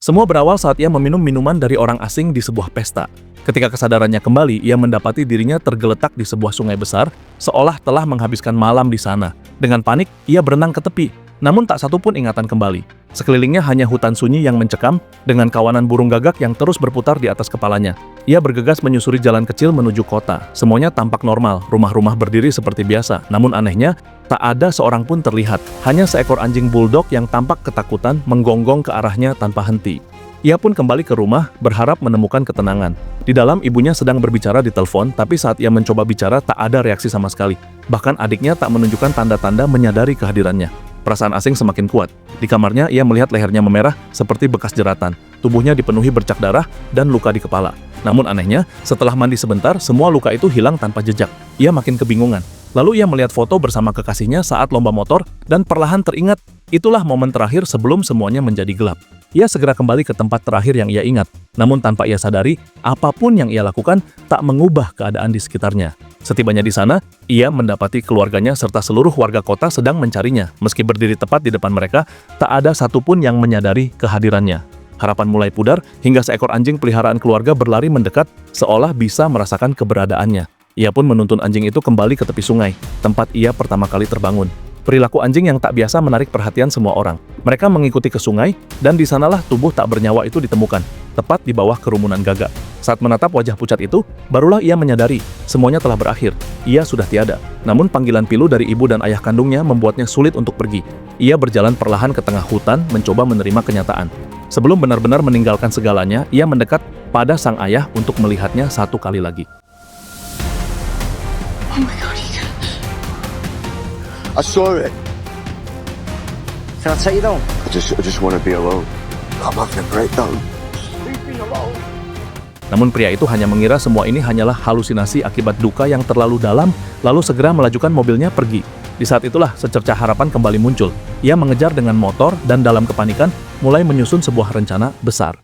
Semua berawal saat ia meminum minuman dari orang asing di sebuah pesta. Ketika kesadarannya kembali, ia mendapati dirinya tergeletak di sebuah sungai besar, seolah telah menghabiskan malam di sana. Dengan panik, ia berenang ke tepi, namun tak satu pun ingatan kembali. Sekelilingnya hanya hutan sunyi yang mencekam, dengan kawanan burung gagak yang terus berputar di atas kepalanya. Ia bergegas menyusuri jalan kecil menuju kota. Semuanya tampak normal, rumah-rumah berdiri seperti biasa. Namun anehnya, tak ada seorang pun terlihat. Hanya seekor anjing bulldog yang tampak ketakutan menggonggong ke arahnya tanpa henti. Ia pun kembali ke rumah, berharap menemukan ketenangan. Di dalam, ibunya sedang berbicara di telepon, tapi saat ia mencoba bicara tak ada reaksi sama sekali. Bahkan adiknya tak menunjukkan tanda-tanda menyadari kehadirannya. Perasaan asing semakin kuat. Di kamarnya, ia melihat lehernya memerah seperti bekas jeratan. Tubuhnya dipenuhi bercak darah dan luka di kepala. Namun anehnya, setelah mandi sebentar, semua luka itu hilang tanpa jejak. Ia makin kebingungan. Lalu ia melihat foto bersama kekasihnya saat lomba motor dan perlahan teringat, itulah momen terakhir sebelum semuanya menjadi gelap. Ia segera kembali ke tempat terakhir yang ia ingat. Namun tanpa ia sadari, apapun yang ia lakukan tak mengubah keadaan di sekitarnya. Setibanya di sana, ia mendapati keluarganya serta seluruh warga kota sedang mencarinya. Meski berdiri tepat di depan mereka, tak ada satupun yang menyadari kehadirannya. Harapan mulai pudar hingga seekor anjing peliharaan keluarga berlari mendekat seolah bisa merasakan keberadaannya. Ia pun menuntun anjing itu kembali ke tepi sungai, tempat ia pertama kali terbangun. Perilaku anjing yang tak biasa menarik perhatian semua orang. Mereka mengikuti ke sungai, dan di sanalah tubuh tak bernyawa itu ditemukan, tepat di bawah kerumunan gagak. Saat menatap wajah pucat itu, barulah ia menyadari semuanya telah berakhir. Ia sudah tiada. Namun panggilan pilu dari ibu dan ayah kandungnya membuatnya sulit untuk pergi. Ia berjalan perlahan ke tengah hutan, mencoba menerima kenyataan. Sebelum benar-benar meninggalkan segalanya, ia mendekat pada sang ayah untuk melihatnya satu kali lagi. Oh my God, I saw it. Can I take you down? I just want to be alone. I'm having a breakdown. Leave me alone. Namun pria itu hanya mengira semua ini hanyalah halusinasi akibat duka yang terlalu dalam, lalu segera melajukan mobilnya pergi. Di saat itulah secercah harapan kembali muncul. Ia mengejar dengan motor dan dalam kepanikan mulai menyusun sebuah rencana besar.